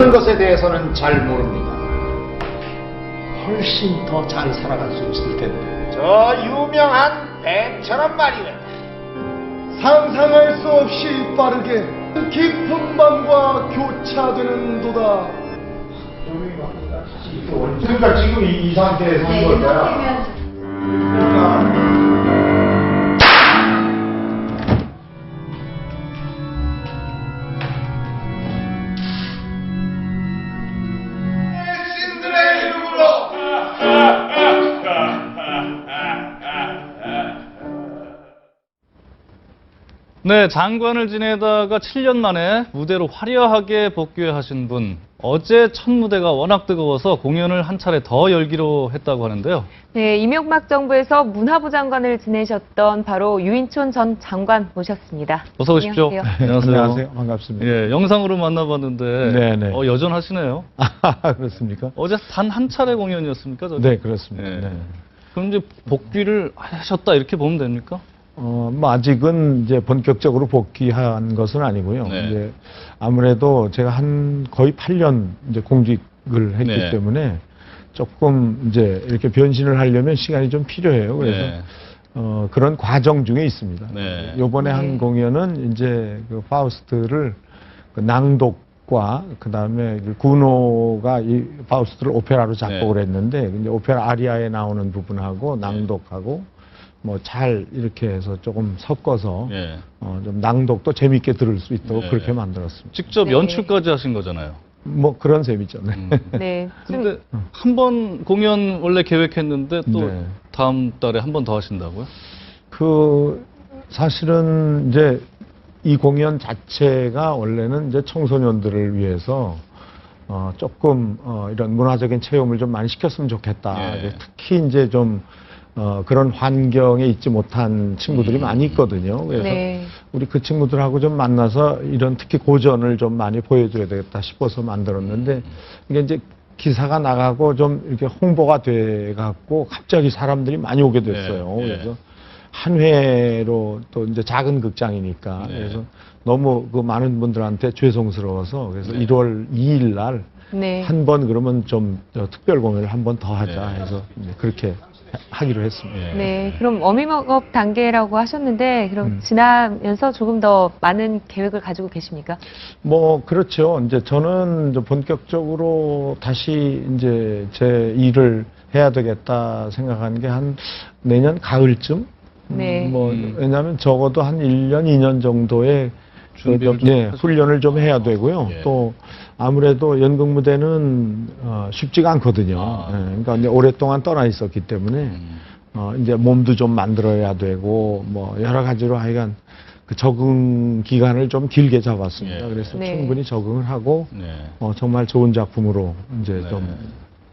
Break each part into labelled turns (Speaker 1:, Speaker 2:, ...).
Speaker 1: 그런 것에 대해서는 잘 모릅니다. 훨씬 더 잘 살아갈 수 있을 텐데. 저 유명한 벤처럼 말이야.
Speaker 2: 상상할 수 없이 빠르게 깊은 밤과 교차되는 도다.
Speaker 1: 그러니까 지금 이 상태에서 한 걸까요? 신들의 이름으로.
Speaker 3: 네, 장관을 지내다가 7년 만에 무대로 화려하게 복귀하신 분. 어제 첫 무대가 워낙 뜨거워서 공연을 한 차례 더 열기로 했다고 하는데요.
Speaker 4: 네, 이명박 정부에서 문화부 장관을 지내셨던 바로 유인촌 전 장관 모셨습니다.
Speaker 3: 어서 오십시오.
Speaker 4: 안녕하세요.
Speaker 3: 안녕하세요.
Speaker 2: 반갑습니다.
Speaker 3: 예, 영상으로 만나봤는데
Speaker 2: 네네.
Speaker 3: 여전하시네요.
Speaker 2: 그렇습니까?
Speaker 3: 어제 단 한 차례 공연이었습니까? 저기?
Speaker 2: 네, 그렇습니다.
Speaker 3: 예.
Speaker 2: 네.
Speaker 3: 그럼 이제 복귀를 하셨다 이렇게 보면 됩니까?
Speaker 2: 뭐 아직은 이제 본격적으로 복귀한 것은 아니고요.
Speaker 3: 네.
Speaker 2: 이제 아무래도 제가 한 거의 8년 이제 공직을 했기
Speaker 3: 네.
Speaker 2: 때문에 조금 이제 이렇게 변신을 하려면 시간이 좀 필요해요. 그래서
Speaker 3: 네.
Speaker 2: 그런 과정 중에 있습니다.
Speaker 3: 네.
Speaker 2: 요번에 한 공연은 이제 그 파우스트를 그 낭독과 그다음에 그 구노가 이 파우스트를 오페라로 작곡을 했는데 이제 오페라 아리아에 나오는 부분하고 낭독하고 뭐 잘 이렇게 해서 조금 섞어서
Speaker 3: 예.
Speaker 2: 좀 낭독도 재밌게 들을 수 있도록
Speaker 3: 네.
Speaker 2: 그렇게 만들었습니다.
Speaker 3: 직접
Speaker 4: 네.
Speaker 3: 연출까지 하신 거잖아요.
Speaker 2: 뭐 그런 셈이죠. 네.
Speaker 4: 네.
Speaker 3: 근데 한 번 공연 원래 계획했는데 또
Speaker 2: 네.
Speaker 3: 다음 달에 한 번 더 하신다고요?
Speaker 2: 그 사실은 이제 이 공연 자체가 원래는 이제 청소년들을 위해서 조금 이런 문화적인 체험을 좀 많이 시켰으면 좋겠다.
Speaker 3: 예.
Speaker 2: 특히 이제 좀 그런 환경에 있지 못한 친구들이 많이 있거든요. 그래서
Speaker 4: 네.
Speaker 2: 우리 그 친구들하고 좀 만나서 이런 특히 고전을 좀 많이 보여줘야 되겠다 싶어서 만들었는데 이게 이제 기사가 나가고 좀 이렇게 홍보가 돼 갖고 갑자기 사람들이 많이 오게 됐어요.
Speaker 3: 네, 네.
Speaker 2: 그래서 한 회로 또 이제 작은 극장이니까
Speaker 3: 네.
Speaker 2: 그래서 너무 그 많은 분들한테 죄송스러워서 그래서
Speaker 3: 네.
Speaker 2: 1월 2일 날
Speaker 4: 네.
Speaker 2: 한 번 그러면 좀 특별 공연을 한 번 더 하자
Speaker 3: 네.
Speaker 2: 해서 이제 그렇게 하기로 했습니다.
Speaker 3: 예.
Speaker 4: 네, 그럼 워밍업 단계라고 하셨는데 그럼 지나면서 조금 더 많은 계획을 가지고 계십니까?
Speaker 2: 뭐 그렇죠. 이제 저는 이제 본격적으로 다시 이제 제 일을 해야 되겠다 생각한 게 한 내년 가을쯤.
Speaker 4: 네.
Speaker 2: 뭐 왜냐하면 적어도 한 1년, 2년 정도의
Speaker 3: 준비를 좀 하셔야
Speaker 2: 훈련을 좀 해야 되고요.
Speaker 3: 예.
Speaker 2: 또 아무래도 연극 무대는 쉽지가 않거든요.
Speaker 3: 아.
Speaker 2: 예, 그러니까 이제 오랫동안 떠나 있었기 때문에 이제 몸도 좀 만들어야 되고 뭐 여러 가지로 하여간 그 적응 기간을 좀 길게 잡았습니다.
Speaker 3: 예.
Speaker 2: 그래서
Speaker 4: 네.
Speaker 2: 충분히 적응을 하고
Speaker 3: 네.
Speaker 2: 정말 좋은 작품으로 이제
Speaker 3: 네.
Speaker 2: 좀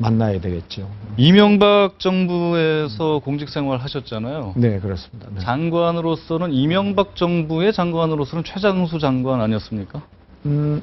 Speaker 2: 만나야 되겠죠.
Speaker 3: 이명박 정부에서 공직 생활 하셨잖아요.
Speaker 2: 네, 그렇습니다. 네.
Speaker 3: 장관으로서는 이명박 정부의 장관으로서는 최장수 장관 아니었습니까?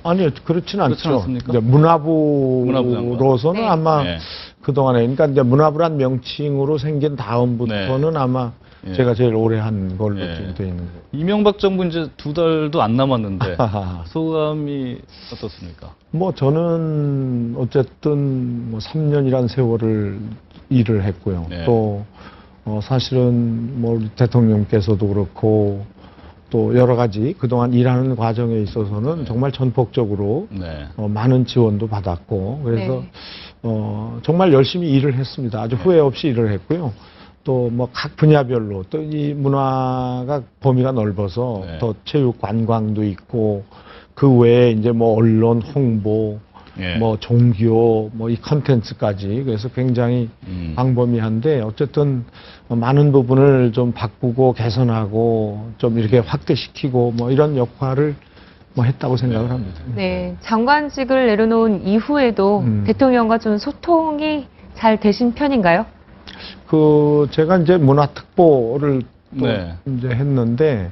Speaker 2: 아니요, 그렇진 않죠.
Speaker 3: 않습니까?
Speaker 2: 이제 문화부로서는
Speaker 4: 네.
Speaker 2: 아마
Speaker 3: 네.
Speaker 2: 그동안에, 그러니까 이제 문화부란 명칭으로 생긴 다음부터는
Speaker 3: 네.
Speaker 2: 아마
Speaker 3: 예.
Speaker 2: 제가 제일 오래 한 걸로
Speaker 3: 예.
Speaker 2: 지금 돼 있는 거예요.
Speaker 3: 이명박 정부 이제 2달도 안 남았는데
Speaker 2: 하하하.
Speaker 3: 소감이 어떻습니까?
Speaker 2: 뭐 저는 어쨌든 뭐 3년이란 세월을 일을 했고요.
Speaker 3: 네.
Speaker 2: 또 사실은 뭐 우리 대통령께서도 그렇고 또 여러 가지 그동안 일하는 과정에 있어서는 정말 전폭적으로
Speaker 3: 네.
Speaker 2: 많은 지원도 받았고 그래서
Speaker 4: 네.
Speaker 2: 정말 열심히 일을 했습니다. 아주 후회 없이 일을 했고요. 또 뭐 각 분야별로 또 이 문화가 범위가 넓어서
Speaker 3: 네.
Speaker 2: 또 체육 관광도 있고 그 외에 이제 뭐 언론 홍보
Speaker 3: 예.
Speaker 2: 뭐 종교 뭐 이 컨텐츠까지 그래서 굉장히 광범위한데 어쨌든 많은 부분을 좀 바꾸고 개선하고 좀 이렇게 확대시키고 뭐 이런 역할을 뭐 했다고 생각을 합니다.
Speaker 4: 네, 장관직을 내려놓은 이후에도 대통령과 좀 소통이 잘 되신 편인가요?
Speaker 2: 그 제가 이제 문화특보를 또
Speaker 3: 네.
Speaker 2: 이제 했는데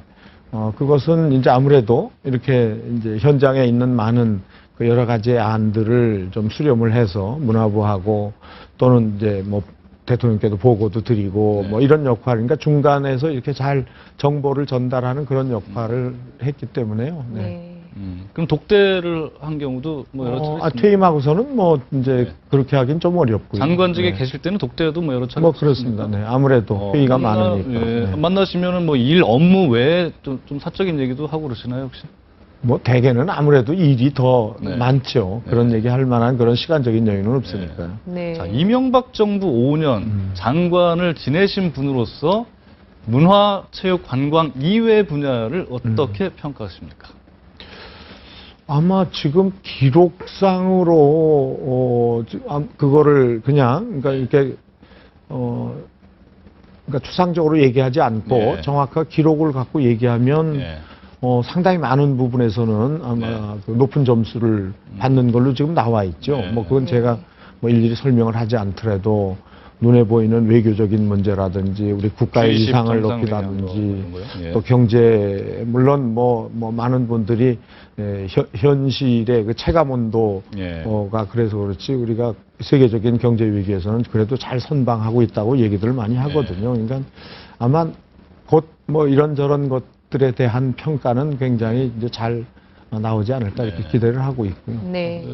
Speaker 2: 그것은 이제 아무래도 이렇게 이제 현장에 있는 많은 그 여러 가지의 안들을 좀 수렴을 해서 문화부하고 또는 이제 뭐 대통령께도 보고도 드리고
Speaker 3: 네.
Speaker 2: 뭐 이런 역할, 그러니까 중간에서 이렇게 잘 정보를 전달하는 그런 역할을 했기 때문에요. 네.
Speaker 4: 네.
Speaker 3: 그럼 독대를 한 경우도 뭐 여러 차례 있습니다.
Speaker 2: 퇴임하고서는 뭐 이제
Speaker 3: 네.
Speaker 2: 그렇게 하긴 좀 어렵고요.
Speaker 3: 장관직에
Speaker 2: 네.
Speaker 3: 계실 때는 독대도 뭐 여러 차례
Speaker 2: 뭐 그렇습니다. 네. 아무래도 회의가 많으니까.
Speaker 3: 예,
Speaker 2: 네.
Speaker 3: 만나시면은 뭐 일 업무 외에 좀 사적인 얘기도 하고 그러시나요 혹시?
Speaker 2: 뭐 대개는 아무래도 일이 더
Speaker 3: 네.
Speaker 2: 많죠.
Speaker 3: 네.
Speaker 2: 그런 얘기 할 만한 그런 시간적인 여유는 없으니까요.
Speaker 4: 네.
Speaker 3: 자, 이명박 정부 5년 장관을 지내신 분으로서 문화체육관광 이외 분야를 어떻게 평가하십니까?
Speaker 2: 아마 지금 기록상으로 그거를 그냥 그러니까 이렇게 그러니까 추상적으로 얘기하지 않고
Speaker 3: 네.
Speaker 2: 정확한 기록을 갖고 얘기하면
Speaker 3: 예.
Speaker 2: 상당히 많은 부분에서는 아마
Speaker 3: 네.
Speaker 2: 그 높은 점수를 받는 걸로 지금 나와 있죠.
Speaker 3: 네.
Speaker 2: 뭐 그건
Speaker 4: 네.
Speaker 2: 제가 뭐 일일이 설명을 하지 않더라도 눈에 보이는 외교적인 문제라든지 우리 국가의
Speaker 3: G20
Speaker 2: 위상을
Speaker 3: 정상회담
Speaker 2: 높이다든지
Speaker 3: 그런 거요? 예.
Speaker 2: 또 경제 물론 뭐 많은 분들이 현실의 그 체감 온도가
Speaker 3: 예.
Speaker 2: 그래서 그렇지 우리가 세계적인 경제 위기에서는 그래도 잘 선방하고 있다고 얘기들을 많이 하거든요. 그러니까 아마 곧 뭐 이런저런 것들에 대한 평가는 굉장히 이제 잘 나오지 않을까 이렇게
Speaker 3: 네.
Speaker 2: 기대를 하고 있고요.
Speaker 4: 네.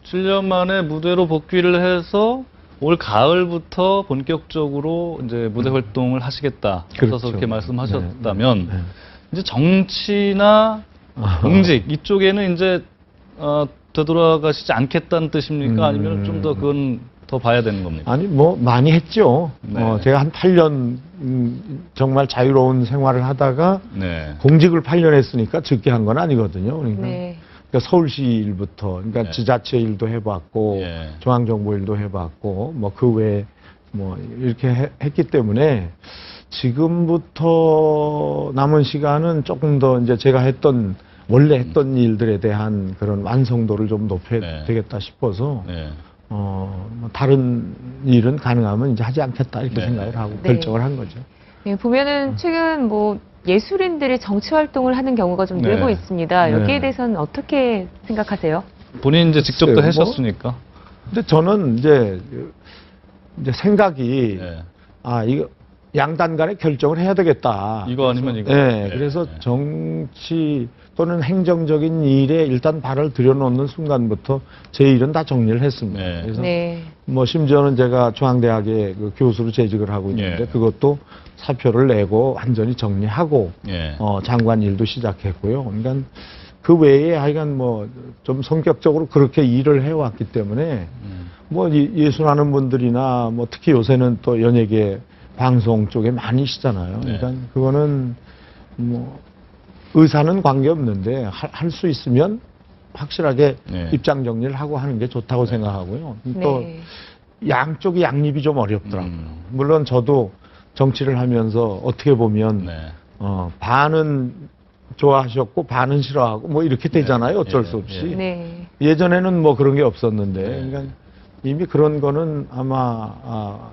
Speaker 3: 7년 만에 무대로 복귀를 해서 올 가을부터 본격적으로 이제 무대 활동을 하시겠다.
Speaker 2: 그렇죠.
Speaker 3: 그래서 그렇게 말씀하셨다면
Speaker 2: 네.
Speaker 3: 이제 정치나 공직 이쪽에는 이제 되돌아가시지 않겠다는 뜻입니까? 아니면 좀 더 그건 더 봐야 되는 겁니까?
Speaker 2: 아니 뭐 많이 했죠.
Speaker 3: 네.
Speaker 2: 제가 한 8년 정말 자유로운 생활을 하다가
Speaker 3: 네.
Speaker 2: 공직을 8년 했으니까 적게 한 건 아니거든요. 그러니까,
Speaker 4: 네.
Speaker 2: 그러니까 서울시 일부터 그러니까
Speaker 3: 네.
Speaker 2: 지자체 일도 해봤고
Speaker 3: 예.
Speaker 2: 중앙정부 일도 해봤고 뭐 그 외에 뭐 이렇게 했기 때문에 지금부터 남은 시간은 조금 더 이제 제가 했던 원래 했던 일들에 대한 그런 완성도를 좀 높여야
Speaker 3: 네.
Speaker 2: 되겠다 싶어서
Speaker 3: 네.
Speaker 2: 뭐 다른 일은 가능하면 이제 하지 않겠다 이렇게
Speaker 3: 네.
Speaker 2: 생각을 하고
Speaker 4: 네.
Speaker 2: 결정을 한 거죠.
Speaker 4: 네, 보면은 최근 뭐 예술인들이 정치 활동을 하는 경우가 좀 늘고
Speaker 3: 네.
Speaker 4: 있습니다.
Speaker 2: 네.
Speaker 4: 여기에 대해서는 어떻게 생각하세요?
Speaker 3: 본인 이제 직접 또
Speaker 2: 글쎄요, 뭐.
Speaker 3: 하셨으니까.
Speaker 2: 근데 저는 이제 생각이
Speaker 3: 네.
Speaker 2: 이거 양단 간에 결정을 해야 되겠다.
Speaker 3: 이거 아니면 이거.
Speaker 2: 네,
Speaker 3: 네.
Speaker 2: 그래서
Speaker 3: 네.
Speaker 2: 정치 또는 행정적인 일에 일단 발을 들여놓는 순간부터 제 일은 다 정리를 했습니다.
Speaker 3: 네.
Speaker 2: 그래서
Speaker 4: 네.
Speaker 2: 뭐 심지어는 제가 중앙대학의 그 교수로 재직을 하고 있는데
Speaker 3: 예.
Speaker 2: 그것도 사표를 내고 완전히 정리하고
Speaker 3: 예.
Speaker 2: 장관 일도 시작했고요. 그러니까 그 외에 하여간 뭐 좀 성격적으로 그렇게 일을 해왔기 때문에 뭐 예술하는 분들이나 뭐 특히 요새는 또 연예계 방송 쪽에 많이시잖아요.
Speaker 3: 네.
Speaker 2: 그러니까 그거는 뭐 의사는 관계없는데 할 수 있으면 확실하게
Speaker 3: 네.
Speaker 2: 입장 정리를 하고 하는 게 좋다고 생각하고요. 또
Speaker 4: 네.
Speaker 2: 양쪽이 양립이 좀 어렵더라고요.
Speaker 3: 음.
Speaker 2: 물론 저도 정치를 하면서 어떻게 보면
Speaker 3: 네.
Speaker 2: 반은 좋아하셨고 반은 싫어하고 뭐 이렇게 되잖아요. 어쩔
Speaker 3: 예,
Speaker 2: 수 없이.
Speaker 3: 예.
Speaker 4: 네.
Speaker 2: 예전에는 뭐 그런 게 없었는데
Speaker 3: 네.
Speaker 2: 그러니까 이미 그런 거는 아마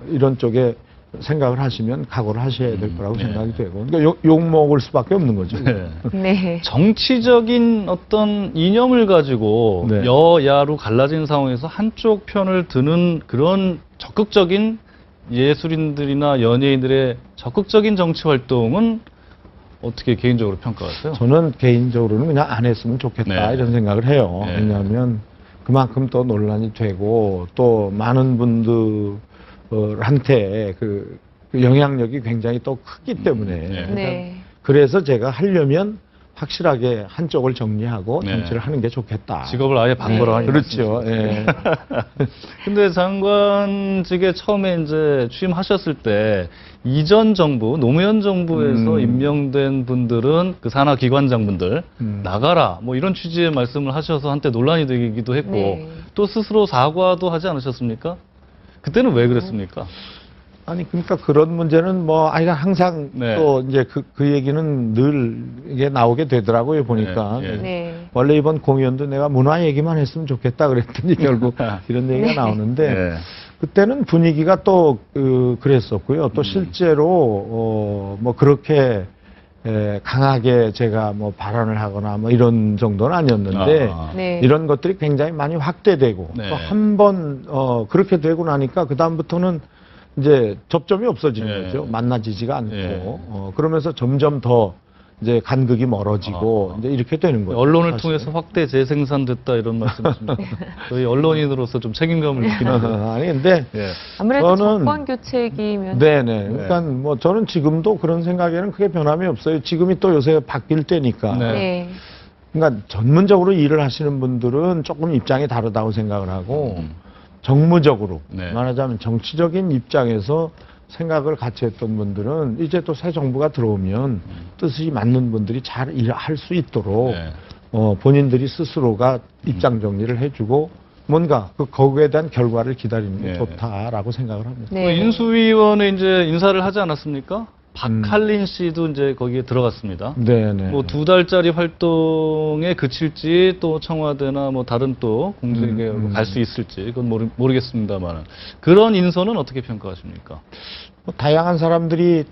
Speaker 2: 이런 쪽에 생각을 하시면 각오를 하셔야 될 거라고
Speaker 3: 네.
Speaker 2: 생각이 되고 그러니까 욕 먹을 수밖에 없는 거죠.
Speaker 3: 네.
Speaker 4: 네.
Speaker 3: 정치적인 어떤 이념을 가지고
Speaker 2: 네.
Speaker 3: 여야로 갈라진 상황에서 한쪽 편을 드는 그런 적극적인 예술인들이나 연예인들의 적극적인 정치 활동은 어떻게 개인적으로 평가하세요?
Speaker 2: 저는 개인적으로는 그냥 안 했으면 좋겠다
Speaker 3: 네.
Speaker 2: 이런 생각을 해요.
Speaker 3: 네.
Speaker 2: 왜냐하면 그만큼 또 논란이 되고 또 많은 분들한테 그 영향력이 굉장히 또 크기 때문에
Speaker 3: 네.
Speaker 4: 네.
Speaker 2: 그래서 제가 하려면 확실하게 한쪽을 정리하고
Speaker 3: 네.
Speaker 2: 정치를 하는 게 좋겠다.
Speaker 3: 직업을 아예 바꿔라.
Speaker 4: 네.
Speaker 2: 그렇죠. 예.
Speaker 3: 근데 장관직에 처음에 이제 취임하셨을 때 이전 정부, 노무현 정부에서 임명된 분들은 그 산하 기관장분들 나가라 뭐 이런 취지의 말씀을 하셔서 한때 논란이 되기도 했고
Speaker 4: 네.
Speaker 3: 또 스스로 사과도 하지 않으셨습니까? 그때는 왜 그랬습니까?
Speaker 2: 아니 그러니까 그런 문제는 뭐 아이가 항상
Speaker 3: 네.
Speaker 2: 또 이제 그 얘기는 늘 이게 나오게 되더라고요 보니까.
Speaker 3: 네, 예.
Speaker 4: 네.
Speaker 2: 원래 이번 공연도 내가 문화 얘기만 했으면 좋겠다 그랬더니 결국 이런 얘기가
Speaker 4: 네.
Speaker 2: 나오는데
Speaker 3: 네.
Speaker 2: 그때는 분위기가 또 그랬었고요. 또 실제로 뭐 그렇게 강하게 제가 뭐 발언을 하거나 뭐 이런 정도는 아니었는데
Speaker 4: 네.
Speaker 2: 이런 것들이 굉장히 많이 확대되고
Speaker 3: 네.
Speaker 2: 또 한 번 그렇게 되고 나니까 그 다음부터는 이제 접점이 없어지는
Speaker 3: 네.
Speaker 2: 거죠. 만나지지가 않고
Speaker 3: 네.
Speaker 2: 그러면서 점점 더 이제 간극이 멀어지고 이제 이렇게 되는 거죠.
Speaker 3: 언론을
Speaker 2: 사실은.
Speaker 3: 통해서 확대 재생산됐다 이런 말씀이십니까? 저희 언론인으로서 좀 책임감을 느끼는데.
Speaker 2: 아니 근데
Speaker 3: 예.
Speaker 4: 아무래도
Speaker 2: 저는-
Speaker 4: 정권 교체기면
Speaker 2: 네네. 그러니까 뭐 저는 지금도 그런 생각에는 크게 변함이 없어요. 지금이 또 요새 바뀔 때니까.
Speaker 3: 네.
Speaker 4: 네.
Speaker 2: 그러니까 전문적으로 일을 하시는 분들은 조금 입장이 다르다고 생각을 하고 정무적으로
Speaker 3: 네.
Speaker 2: 말하자면 정치적인 입장에서 생각을 같이 했던 분들은 이제 또 새 정부가 들어오면 뜻이 맞는 분들이 잘 일할 수 있도록
Speaker 3: 네.
Speaker 2: 본인들이 스스로가 입장 정리를 해주고 뭔가 거기에 대한 결과를 기다리는 게
Speaker 3: 네.
Speaker 2: 좋다라고 생각을 합니다.
Speaker 3: 그
Speaker 4: 네.
Speaker 3: 인수위원회 이제 인사를 하지 않았습니까? 박할린 씨도 이제 거기에 들어갔습니다.
Speaker 2: 네네.
Speaker 3: 뭐 2달짜리 활동에 그칠지 또 청와대나 뭐 다른 또 공직에 갈 수 있을지 그건 모르겠습니다만 그런 인선은 어떻게 평가하십니까?
Speaker 2: 뭐 다양한 사람들이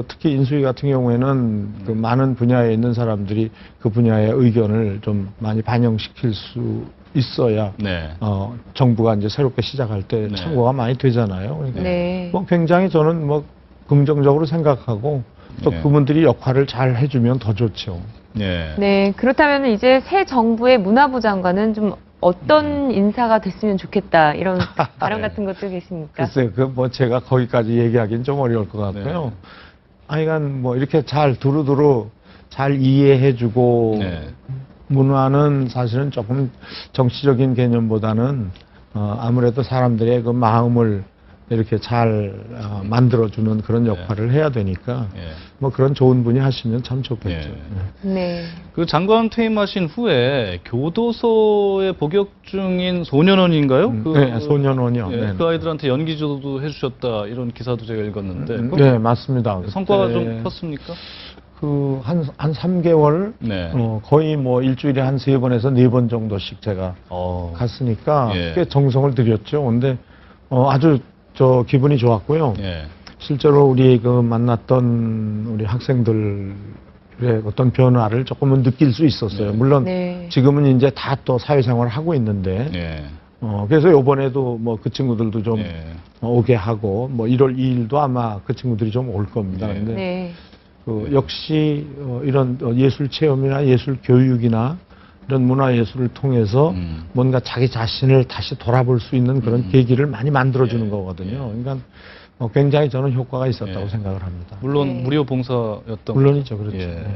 Speaker 2: 특히 인수위 같은 경우에는 그 많은 분야에 있는 사람들이 그 분야의 의견을 좀 많이 반영시킬 수 있어야
Speaker 3: 네.
Speaker 2: 정부가 이제 새롭게 시작할 때
Speaker 3: 네.
Speaker 2: 참고가 많이 되잖아요. 그러니까
Speaker 4: 네.
Speaker 2: 뭐 굉장히 저는 뭐 긍정적으로 생각하고 또
Speaker 3: 네.
Speaker 2: 그분들이 역할을 잘 해주면 더 좋죠.
Speaker 3: 네.
Speaker 4: 네. 그렇다면 이제 새 정부의 문화부 장관은 좀 어떤 인사가 됐으면 좋겠다 이런 바람
Speaker 3: 네.
Speaker 4: 같은 것도 계십니까?
Speaker 2: 글쎄요, 그 뭐 제가 거기까지 얘기하기는 좀 어려울 것 같고요.
Speaker 3: 네.
Speaker 2: 하여간 뭐 이렇게 잘 두루두루 잘 이해해주고
Speaker 3: 네.
Speaker 2: 문화는 사실은 조금 정치적인 개념보다는 아무래도 사람들의 그 마음을 이렇게 잘 만들어주는 그런 역할을 해야 되니까
Speaker 3: 예.
Speaker 2: 뭐 그런 좋은 분이 하시면 참 좋겠죠.
Speaker 3: 예.
Speaker 4: 네.
Speaker 3: 그 장관 퇴임하신 후에 교도소에 복역 중인 소년원인가요?
Speaker 2: 네, 소년원이요.
Speaker 3: 예,
Speaker 2: 네.
Speaker 3: 그 아이들한테 연기조도 해주셨다 이런 기사도 제가 읽었는데
Speaker 2: 네, 맞습니다.
Speaker 3: 성과가
Speaker 2: 그때
Speaker 3: 좀 컸습니까?
Speaker 2: 한 3개월
Speaker 3: 네.
Speaker 2: 거의 뭐 일주일에 한 3번에서 4번 정도씩 제가 갔으니까
Speaker 3: 예.
Speaker 2: 꽤 정성을 들였죠. 근데 아주 기분이 좋았고요.
Speaker 3: 예.
Speaker 2: 실제로 우리 만났던 우리 학생들의 어떤 변화를 조금은 느낄 수 있었어요.
Speaker 3: 네.
Speaker 2: 물론
Speaker 4: 네.
Speaker 2: 지금은 이제 다 또 사회생활을 하고 있는데
Speaker 3: 예.
Speaker 2: 그래서 요번에도 뭐 그 친구들도 좀
Speaker 3: 예.
Speaker 2: 오게 하고 뭐 1월 2일도 아마 그 친구들이 좀 올 겁니다.
Speaker 3: 네.
Speaker 2: 근데
Speaker 4: 네.
Speaker 2: 역시 이런 예술 체험이나 예술 교육이나 이런 문화예술을 통해서 뭔가 자기 자신을 다시 돌아볼 수 있는 그런 계기를 많이 만들어주는
Speaker 3: 예.
Speaker 2: 거거든요. 그러니까 굉장히 저는 효과가 있었다고
Speaker 3: 예.
Speaker 2: 생각을 합니다.
Speaker 3: 물론
Speaker 4: 네.
Speaker 3: 무료 봉사였던
Speaker 2: 물론이죠, 그렇죠.
Speaker 3: 예.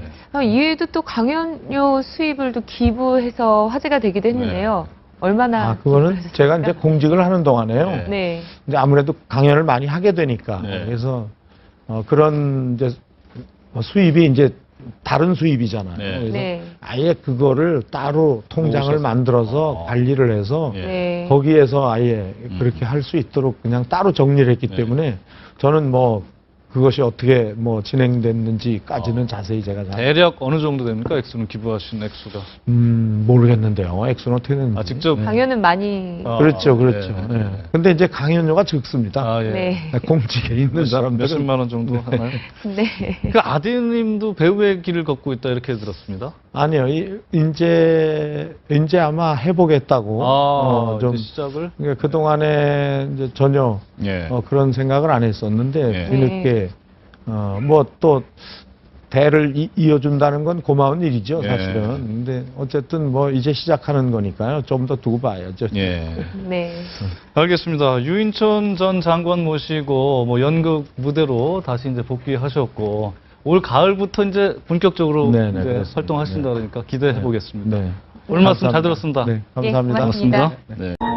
Speaker 4: 이외에도 또 강연료 수입을 또 기부해서 화제가 되기도 했는데요. 얼마나
Speaker 2: 그거는
Speaker 4: 기부를
Speaker 2: 제가
Speaker 4: 하셨습니까?
Speaker 2: 이제 공직을 하는 동안에요.
Speaker 3: 네.
Speaker 4: 네.
Speaker 2: 이제 아무래도 강연을 많이 하게 되니까
Speaker 3: 네.
Speaker 2: 그래서 그런 이제 수입이 이제 다른 수입이잖아요.
Speaker 3: 네.
Speaker 2: 그래서
Speaker 4: 네.
Speaker 2: 아예 그거를 따로 통장을
Speaker 3: 모으셔서.
Speaker 2: 만들어서 관리를 해서
Speaker 3: 예.
Speaker 4: 네.
Speaker 2: 거기에서 아예 그렇게 할 수 있도록 그냥 따로 정리를 했기
Speaker 3: 네.
Speaker 2: 때문에 저는 뭐 그것이 어떻게 뭐 진행됐는지까지는 자세히 제가 잘
Speaker 3: 대략 어느 정도 됩니까? 액수는 기부하신 액수가.
Speaker 2: 모르겠는데요. 액수는 어떻게 되는지.
Speaker 3: 직접
Speaker 4: 강연은 많이
Speaker 2: 그렇죠, 그렇죠.
Speaker 3: 네.
Speaker 2: 예. 근데 이제 강연료가 적습니다.
Speaker 3: 예.
Speaker 4: 네.
Speaker 2: 공직에 있는 사람들은
Speaker 3: 몇십만 원 정도 하나요?
Speaker 4: 네.
Speaker 3: 그 아드님도 배우의 길을 걷고 있다 이렇게 들었습니다.
Speaker 2: 아니요, 이제 아마 해보겠다고 좀
Speaker 3: 이제 시작을.
Speaker 2: 그러니까 그 동안에 이제 전혀
Speaker 3: 예.
Speaker 2: 그런 생각을 안 했었는데
Speaker 3: 네.
Speaker 2: 뒤늦게 뭐 또 대를 이어준다는 건 고마운 일이죠,
Speaker 3: 예.
Speaker 2: 사실은. 근데 어쨌든 뭐 이제 시작하는 거니까요. 좀 더 두고 봐야죠.
Speaker 3: 예.
Speaker 4: 네.
Speaker 3: 알겠습니다. 유인천 전 장관 모시고 뭐 연극 무대로 다시 이제 복귀하셨고 올 가을부터 이제 본격적으로
Speaker 2: 네네,
Speaker 3: 이제
Speaker 2: 그렇습니다.
Speaker 3: 활동하신다 그러니까 기대해 보겠습니다.
Speaker 2: 네.
Speaker 3: 오늘 말씀 잘
Speaker 2: 감사합니다.
Speaker 3: 들었습니다.
Speaker 2: 네, 감사합니다.
Speaker 4: 고맙습니다.
Speaker 3: 네.